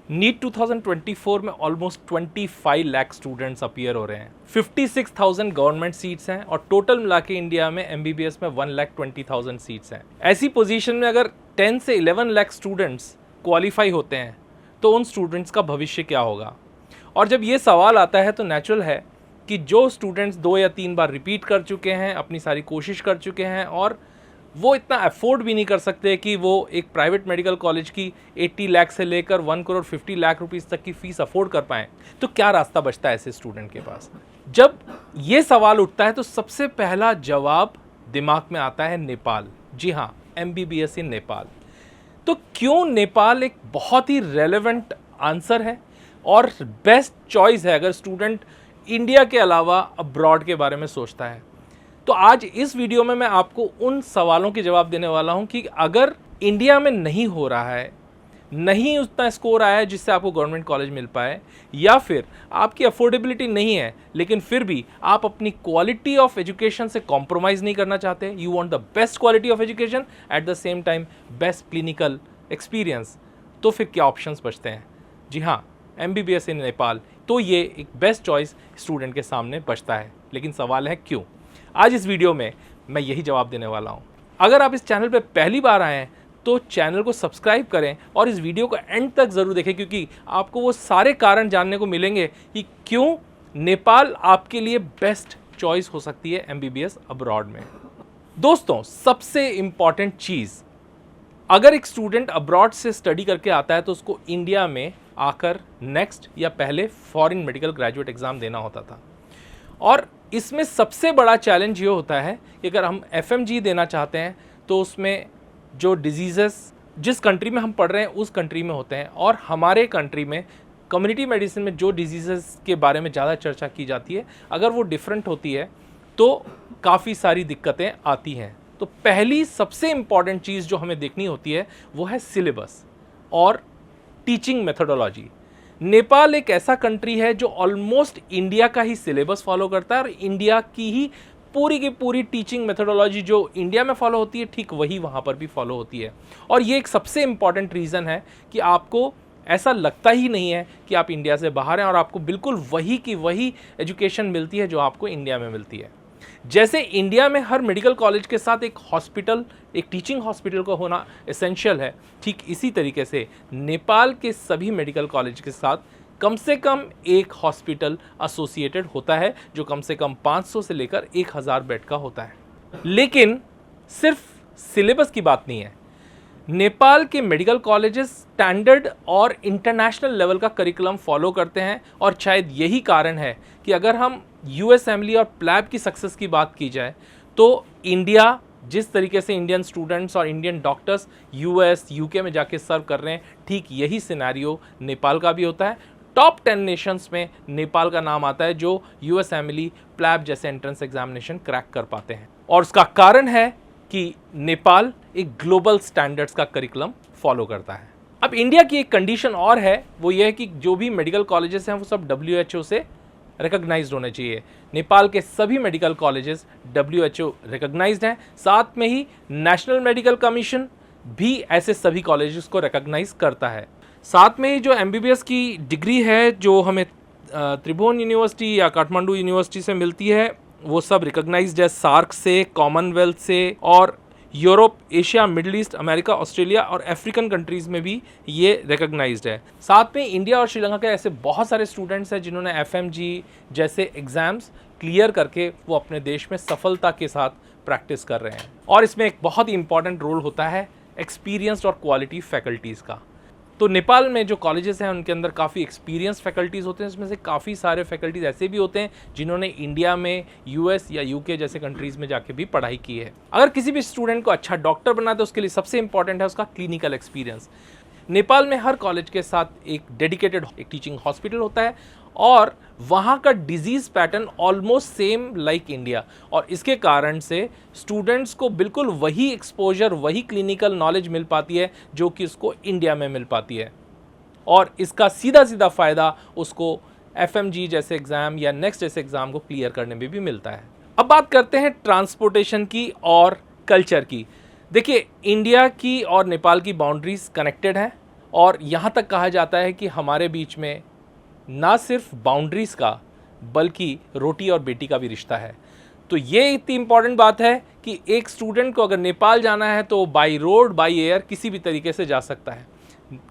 NEET 2024 में almost 25 lakh students appear हो रहे हैं। 56,000 गवर्नमेंट सीट्स हैं और टोटल मिला के इंडिया में एमबीबीएस में 1,20,000 सीट्स हैं। ऐसी पोजीशन में अगर 10 से 11 लाख स्टूडेंट्स क्वालिफाई होते हैं तो उन स्टूडेंट्स का भविष्य क्या होगा। और जब ये सवाल आता है तो नेचुरल है कि जो स्टूडेंट्स 2 या 3 बार रिपीट कर चुके हैं, अपनी सारी कोशिश कर चुके हैं और वो इतना अफोर्ड भी नहीं कर सकते कि वो एक प्राइवेट मेडिकल कॉलेज की 80 लाख से लेकर 1 करोड़ 50 लाख रुपीस तक की फीस अफोर्ड कर पाएँ, तो क्या रास्ता बचता है ऐसे स्टूडेंट के पास। जब ये सवाल उठता है तो सबसे पहला जवाब दिमाग में आता है नेपाल। जी हाँ, एमबीबीएस इन नेपाल। तो क्यों नेपाल एक बहुत ही रेलेवेंट आंसर है और बेस्ट चॉइस है अगर स्टूडेंट इंडिया के अलावा अब्रॉड के बारे में सोचता है। तो आज इस वीडियो में मैं आपको उन सवालों के जवाब देने वाला हूं कि अगर इंडिया में नहीं हो रहा है, नहीं उतना स्कोर आया है जिससे आपको गवर्नमेंट कॉलेज मिल पाए, या फिर आपकी अफोर्डेबिलिटी नहीं है लेकिन फिर भी आप अपनी क्वालिटी ऑफ एजुकेशन से कॉम्प्रोमाइज़ नहीं करना चाहते, you want the best quality of education at the same time best clinical experience, तो फिर क्या ऑप्शंस बचते हैं। जी हाँ, एमबीबीएस इन नेपाल, तो ये एक बेस्ट चॉइस स्टूडेंट के सामने बचता है। लेकिन सवाल है क्यों। आज इस वीडियो में मैं यही जवाब देने वाला हूं। अगर आप इस चैनल पर पहली बार आए हैं तो चैनल को सब्सक्राइब करें और इस वीडियो को एंड तक ज़रूर देखें, क्योंकि आपको वो सारे कारण जानने को मिलेंगे कि क्यों नेपाल आपके लिए बेस्ट चॉइस हो सकती है एमबीबीएस अब्रॉड में। दोस्तों, सबसे इम्पॉर्टेंट चीज़, अगर एक स्टूडेंट अब्रॉड से स्टडी करके आता है तो उसको इंडिया में आकर नेक्स्ट या पहले फॉरेन मेडिकल ग्रेजुएट एग्ज़ाम देना होता था। और इसमें सबसे बड़ा चैलेंज ये होता है कि अगर हम एफएमजी देना चाहते हैं तो उसमें जो डिजीज़ेस जिस कंट्री में हम पढ़ रहे हैं उस कंट्री में होते हैं, और हमारे कंट्री में कम्युनिटी मेडिसिन में जो डिजीज़ेस के बारे में ज़्यादा चर्चा की जाती है, अगर वो डिफरेंट होती है तो काफ़ी सारी दिक्कतें आती हैं। तो पहली सबसे इम्पॉर्टेंट चीज़ जो हमें देखनी होती है वो है सिलेबस और टीचिंग मेथोडोलॉजी। नेपाल एक ऐसा कंट्री है जो ऑलमोस्ट इंडिया का ही सिलेबस फॉलो करता है और इंडिया की ही पूरी की पूरी टीचिंग मेथोडोलॉजी जो इंडिया में फॉलो होती है, ठीक वही वहाँ पर भी फॉलो होती है। और ये एक सबसे इम्पॉर्टेंट रीज़न है कि आपको ऐसा लगता ही नहीं है कि आप इंडिया से बाहर हैं और आपको बिल्कुल वही की वही एजुकेशन मिलती है जो आपको इंडिया में मिलती है। जैसे इंडिया में हर मेडिकल कॉलेज के साथ एक हॉस्पिटल, एक टीचिंग हॉस्पिटल का होना एसेंशियल है, ठीक इसी तरीके से नेपाल के सभी मेडिकल कॉलेज के साथ कम से कम एक हॉस्पिटल एसोसिएटेड होता है जो कम से कम 500 से लेकर 1000 बेड का होता है। लेकिन सिर्फ सिलेबस की बात नहीं है, नेपाल के मेडिकल कॉलेजेस स्टैंडर्ड और इंटरनेशनल लेवल का करिकुलम फॉलो करते हैं। और शायद यही कारण है कि अगर हम यूएसएमएलई और प्लैब की सक्सेस की बात की जाए तो इंडिया जिस तरीके से इंडियन स्टूडेंट्स और इंडियन डॉक्टर्स यूएस यूके में जाके सर्व कर रहे हैं, ठीक यही सिनेरियो नेपाल का भी होता है। टॉप 10 नेशंस में नेपाल का नाम आता है जो यूएसएमएलई प्लैब जैसे एंट्रेंस एग्जामिनेशन क्रैक कर पाते हैं। और उसका कारण है कि नेपाल एक ग्लोबल स्टैंडर्ड्स का करिकुलम फॉलो करता है। अब इंडिया की एक कंडीशन और है, वो ये है कि जो भी मेडिकल कॉलेजेस हैं वो सब WHO से रिकॉग्नाइज्ड होने चाहिए। नेपाल के सभी मेडिकल कॉलेजेस WHO रिकॉग्नाइज्ड हैं, साथ में ही नेशनल मेडिकल कमीशन भी ऐसे सभी कॉलेजेस को रिकॉग्नाइज करता है। साथ में ही जो एमबीबीएस की डिग्री है जो हमें त्रिभुवन यूनिवर्सिटी या काठमांडू यूनिवर्सिटी से मिलती है, वो सब रिकॉग्नाइज्ड है सार्क से, कॉमनवेल्थ से, और Europe, Asia, middle east, America, Australia और अफ्रीकन कंट्रीज़ में भी ये रिकॉग्नाइज्ड है। साथ में इंडिया और श्रीलंका के ऐसे बहुत सारे स्टूडेंट्स हैं जिन्होंने एफएमजी जैसे एग्ज़ाम्स क्लियर करके वो अपने देश में सफलता के साथ प्रैक्टिस कर रहे हैं। और इसमें एक बहुत ही इंपॉर्टेंट रोल होता है एक्सपीरियंस्ड और क्वालिटी फैकल्टीज़ का। तो नेपाल में जो कॉलेजेस हैं उनके अंदर काफ़ी एक्सपीरियंस फैकल्टीज़ होते हैं, इसमें से काफ़ी सारे फैकल्टीज़ ऐसे भी होते हैं जिन्होंने इंडिया में यूएस या यूके जैसे कंट्रीज़ में जाके भी पढ़ाई की है। अगर किसी भी स्टूडेंट को अच्छा डॉक्टर बनाना है तो उसके लिए सबसे इंपॉर्टेंट है उसका क्लिनिकल एक्सपीरियंस। नेपाल में हर कॉलेज के साथ एक डेडिकेटेड एक टीचिंग हॉस्पिटल होता है और वहाँ का disease pattern almost same like India, और इसके कारण से स्टूडेंट्स को बिल्कुल वही एक्सपोजर, वही क्लिनिकल नॉलेज मिल पाती है जो कि उसको इंडिया में मिल पाती है। और इसका सीधा सीधा फ़ायदा उसको एफएमजी जैसे एग्ज़ाम या नेक्स्ट जैसे एग्ज़ाम को क्लियर करने में भी मिलता है। अब बात करते हैं ट्रांसपोर्टेशन की और कल्चर की। देखिए, इंडिया की और नेपाल की बाउंड्रीज कनेक्टेड हैं और यहाँ तक कहा जाता है कि हमारे बीच में ना सिर्फ बाउंड्रीज़ का बल्कि रोटी और बेटी का भी रिश्ता है। तो ये इतनी इम्पॉर्टेंट बात है कि एक स्टूडेंट को अगर नेपाल जाना है तो बाई रोड बाई एयर किसी भी तरीके से जा सकता है।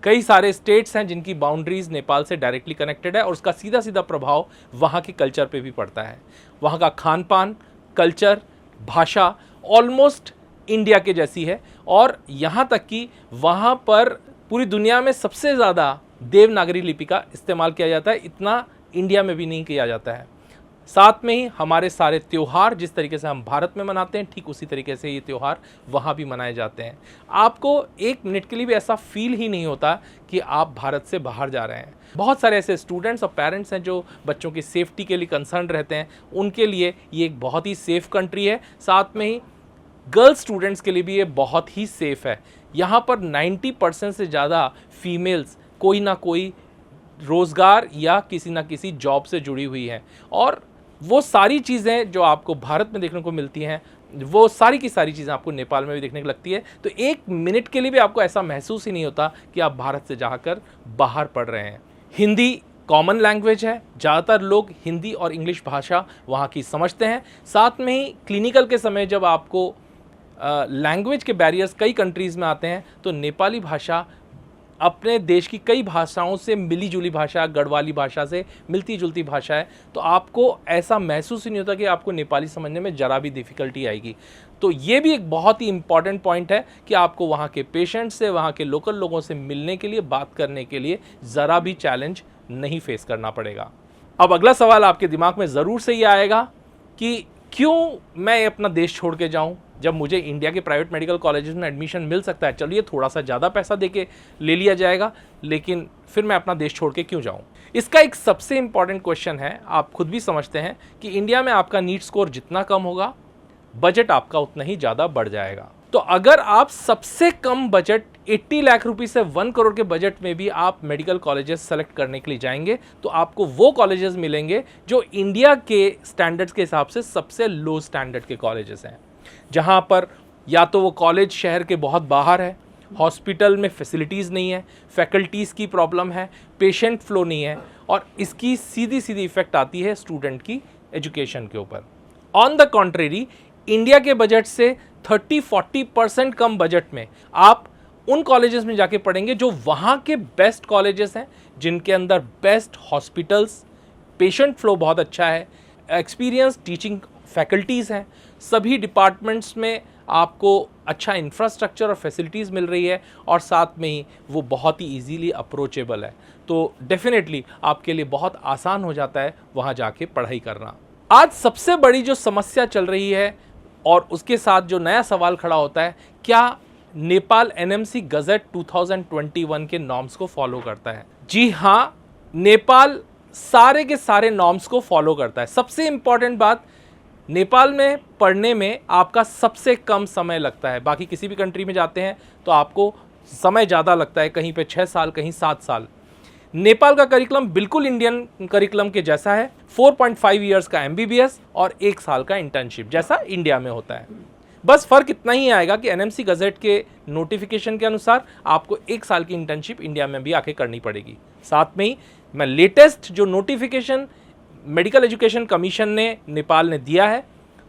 कई सारे स्टेट्स हैं जिनकी बाउंड्रीज नेपाल से डायरेक्टली कनेक्टेड है और उसका सीधा सीधा प्रभाव वहाँ के कल्चर पे भी पड़ता है। वहाँ का खान पान, कल्चर, भाषा ऑलमोस्ट इंडिया के जैसी है और यहाँ तक कि वहाँ पर पूरी दुनिया में सबसे ज़्यादा देवनागरी लिपि का इस्तेमाल किया जाता है, इतना इंडिया में भी नहीं किया जाता है। साथ में ही हमारे सारे त्यौहार जिस तरीके से हम भारत में मनाते हैं ठीक उसी तरीके से ये त्यौहार वहाँ भी मनाए जाते हैं। आपको एक मिनट के लिए भी ऐसा फील ही नहीं होता कि आप भारत से बाहर जा रहे हैं। बहुत सारे ऐसे स्टूडेंट्स और पेरेंट्स हैं जो बच्चों की सेफ्टी के लिए कंसर्न रहते हैं, उनके लिए ये एक बहुत ही सेफ़ कंट्री है। साथ में ही गर्ल्स स्टूडेंट्स के लिए भी ये बहुत ही सेफ़ है। यहाँ पर 90% से ज़्यादा फीमेल्स कोई ना कोई रोज़गार या किसी ना किसी जॉब से जुड़ी हुई हैं और वो सारी चीज़ें जो आपको भारत में देखने को मिलती हैं वो सारी की सारी चीज़ें आपको नेपाल में भी देखने को लगती है। तो एक मिनट के लिए भी आपको ऐसा महसूस ही नहीं होता कि आप भारत से जाकर बाहर पढ़ रहे हैं। हिंदी कॉमन लैंग्वेज है, ज़्यादातर लोग हिंदी और इंग्लिश भाषा वहाँ की समझते हैं। साथ में ही क्लिनिकल के समय जब आपको लैंग्वेज के बैरियर्स कई कंट्रीज़ में आते हैं तो नेपाली भाषा अपने देश की कई भाषाओं से मिली जुली भाषा, गढ़वाली भाषा से मिलती जुलती भाषा है, तो आपको ऐसा महसूस ही नहीं होता कि आपको नेपाली समझने में ज़रा भी डिफ़िकल्टी आएगी। तो ये भी एक बहुत ही इम्पॉर्टेंट पॉइंट है कि आपको वहाँ के पेशेंट से, वहाँ के लोकल लोगों से मिलने के लिए, बात करने के लिए ज़रा भी चैलेंज नहीं फेस करना पड़ेगा। अब अगला सवाल आपके दिमाग में ज़रूर से ये आएगा कि क्यों मैं अपना देश छोड़ के जाऊँ जब मुझे इंडिया के प्राइवेट मेडिकल कॉलेजेस में एडमिशन मिल सकता है। चलिए थोड़ा सा ज़्यादा पैसा देके ले लिया जाएगा, लेकिन फिर मैं अपना देश छोड़ के क्यों जाऊं? इसका एक सबसे इंपॉर्टेंट क्वेश्चन है, आप खुद भी समझते हैं कि इंडिया में आपका नीट स्कोर जितना कम होगा बजट आपका उतना ही ज़्यादा बढ़ जाएगा। तो अगर आप सबसे कम बजट 80 लाख रुपए से 1 करोड़ के बजट में भी आप मेडिकल कॉलेजेस सेलेक्ट करने के लिए जाएंगे तो आपको वो कॉलेजेस मिलेंगे जो इंडिया के स्टैंडर्ड्स के हिसाब से सबसे लो स्टैंडर्ड के कॉलेजेस हैं, जहां पर या तो वो कॉलेज शहर के बहुत बाहर है, हॉस्पिटल में फैसिलिटीज़ नहीं है, फैकल्टीज़ की प्रॉब्लम है, पेशेंट फ्लो नहीं है और इसकी सीधी सीधी इफेक्ट आती है स्टूडेंट की एजुकेशन के ऊपर। ऑन द कॉन्ट्रेरी इंडिया के बजट से 30-40% कम बजट में आप उन कॉलेजेस में जाके पढ़ेंगे जो वहाँ के बेस्ट कॉलेजेस हैं, जिनके अंदर बेस्ट हॉस्पिटल्स, पेशेंट फ्लो बहुत अच्छा है, एक्सपीरियंस टीचिंग फैकल्टीज़ हैं, सभी डिपार्टमेंट्स में आपको अच्छा इंफ्रास्ट्रक्चर और फैसिलिटीज़ मिल रही है और साथ में ही वो बहुत ही इजीली अप्रोचेबल है। तो डेफिनेटली आपके लिए बहुत आसान हो जाता है वहाँ जाके पढ़ाई करना। आज सबसे बड़ी जो समस्या चल रही है और उसके साथ जो नया सवाल खड़ा होता है, क्या नेपाल एनएमसी गजट 2021 के नॉर्म्स को फॉलो करता है? जी हाँ, नेपाल सारे के सारे नॉर्म्स को फॉलो करता है। सबसे इंपॉर्टेंट बात, नेपाल में पढ़ने में आपका सबसे कम समय लगता है। बाकी किसी भी कंट्री में जाते हैं तो आपको समय ज़्यादा लगता है, कहीं पे 6 साल, कहीं 7 साल। नेपाल का करिकुलम बिल्कुल इंडियन करिकुलम के जैसा है, 4.5 ईयर्स का MBBS और 1 साल का इंटर्नशिप जैसा इंडिया में होता है। बस फ़र्क इतना ही आएगा कि एनएमसी गजट के नोटिफिकेशन के अनुसार आपको 1 साल की इंटर्नशिप इंडिया में भी आके करनी पड़ेगी। साथ में ही मैं लेटेस्ट जो नोटिफिकेशन मेडिकल एजुकेशन कमीशन ने नेपाल ने दिया है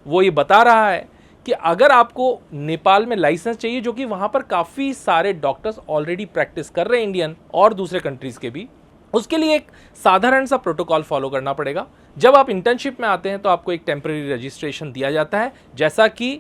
वो ये बता रहा है कि अगर आपको नेपाल में लाइसेंस चाहिए, जो कि वहाँ पर काफ़ी सारे डॉक्टर्स ऑलरेडी प्रैक्टिस कर रहे हैं इंडियन और दूसरे कंट्रीज़ के भी, उसके लिए एक साधारण सा प्रोटोकॉल फॉलो करना पड़ेगा। जब आप इंटर्नशिप में आते हैं तो आपको एक टेम्परेरी रजिस्ट्रेशन दिया जाता है, जैसा कि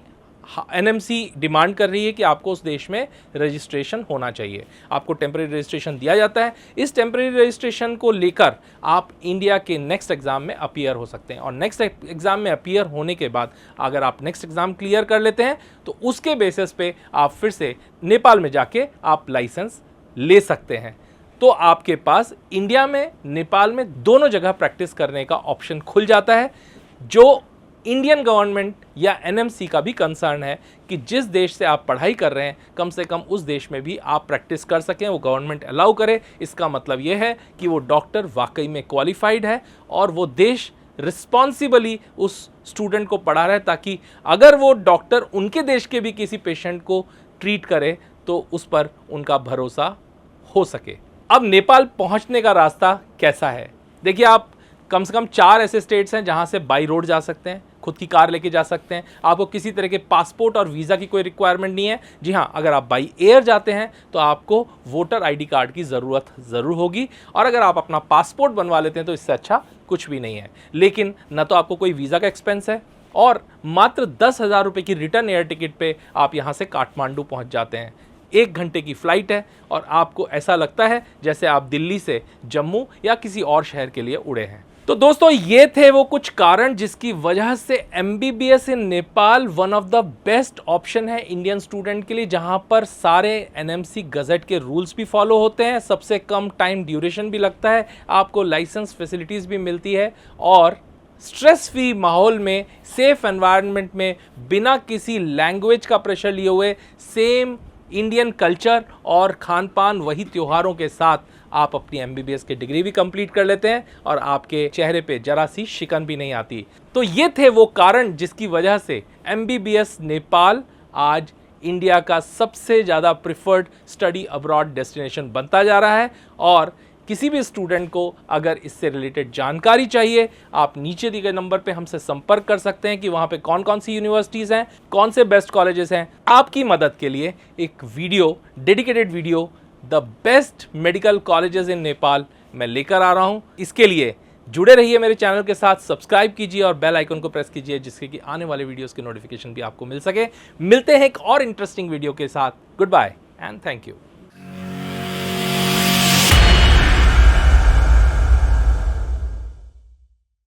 एनएमसी डिमांड कर रही है कि आपको उस देश में रजिस्ट्रेशन होना चाहिए। आपको टेम्परेरी रजिस्ट्रेशन दिया जाता है। इस टेम्परेरी रजिस्ट्रेशन को लेकर आप इंडिया के नेक्स्ट एग्ज़ाम में अपीयर हो सकते हैं और नेक्स्ट एग्ज़ाम में अपीयर होने के बाद अगर आप नेक्स्ट एग्ज़ाम क्लियर कर लेते हैं तो उसके बेसिस पे आप फिर से नेपाल में जाके आप लाइसेंस ले सकते हैं। तो आपके पास इंडिया में, नेपाल में दोनों जगह प्रैक्टिस करने का ऑप्शन खुल जाता है, जो इंडियन गवर्नमेंट या एनएमसी का भी कंसर्न है कि जिस देश से आप पढ़ाई कर रहे हैं कम से कम उस देश में भी आप प्रैक्टिस कर सकें, वो गवर्नमेंट अलाउ करे। इसका मतलब ये है कि वो डॉक्टर वाकई में क्वालिफाइड है और वो देश रिस्पॉन्सिबली उस स्टूडेंट को पढ़ा रहा है, ताकि अगर वो डॉक्टर उनके देश के भी किसी पेशेंट को ट्रीट करे तो उस पर उनका भरोसा हो सके। अब नेपाल पहुंचने का रास्ता कैसा है? देखिए, आप कम से कम 4 ऐसे स्टेट्स हैं जहां से बाई रोड जा सकते हैं, खुद की कार लेके जा सकते हैं। आपको किसी तरह के पासपोर्ट और वीज़ा की कोई रिक्वायरमेंट नहीं है। जी हाँ, अगर आप बाई एयर जाते हैं तो आपको वोटर आईडी कार्ड की ज़रूरत ज़रूर होगी, और अगर आप अपना पासपोर्ट बनवा लेते हैं तो इससे अच्छा कुछ भी नहीं है। लेकिन न तो आपको कोई वीज़ा का एक्सपेंस है, और मात्र 10,000 रुपये की रिटर्न एयर टिकट पे आप यहाँ से काठमांडू पहुँच जाते हैं। 1 घंटे की फ्लाइट है और आपको ऐसा लगता है जैसे आप दिल्ली से जम्मू या किसी और शहर के लिए उड़े हैं। तो दोस्तों, ये थे वो कुछ कारण जिसकी वजह से MBBS in Nepal one of the best option है इंडियन स्टूडेंट के लिए, जहां पर सारे NMC गजट के रूल्स भी फॉलो होते हैं, सबसे कम टाइम ड्यूरेशन भी लगता है, आपको लाइसेंस फैसिलिटीज़ भी मिलती है, और स्ट्रेस फ्री माहौल में, सेफ एनवायरनमेंट में, बिना किसी लैंग्वेज का प्रेशर लिए हुए, सेम इंडियन कल्चर और खान पान, वही त्योहारों के साथ आप अपनी MBBS की डिग्री भी कंप्लीट कर लेते हैं और आपके चेहरे पे जरा सी शिकन भी नहीं आती। तो ये थे वो कारण जिसकी वजह से MBBS नेपाल आज इंडिया का सबसे ज़्यादा प्रिफर्ड स्टडी अब्रॉड डेस्टिनेशन बनता जा रहा है। और किसी भी स्टूडेंट को अगर इससे रिलेटेड जानकारी चाहिए, आप नीचे दिए गए नंबर पे हमसे संपर्क कर सकते हैं कि वहाँ पे कौन कौन सी यूनिवर्सिटीज़ हैं, कौन से बेस्ट कॉलेजेस हैं। आपकी मदद के लिए एक video, dedicated video, the best medical colleges in Nepal मैं लेकर आ रहा हूँ। इसके लिए जुड़े रहिए मेरे चैनल के साथ, सब्सक्राइब कीजिए और बेल आइकन को प्रेस कीजिए, जिससे कि आने वाले वीडियोस के नोटिफिकेशन भी आपको मिल सके। मिलते हैं एक और इंटरेस्टिंग वीडियो के साथ। Good bye and thank you.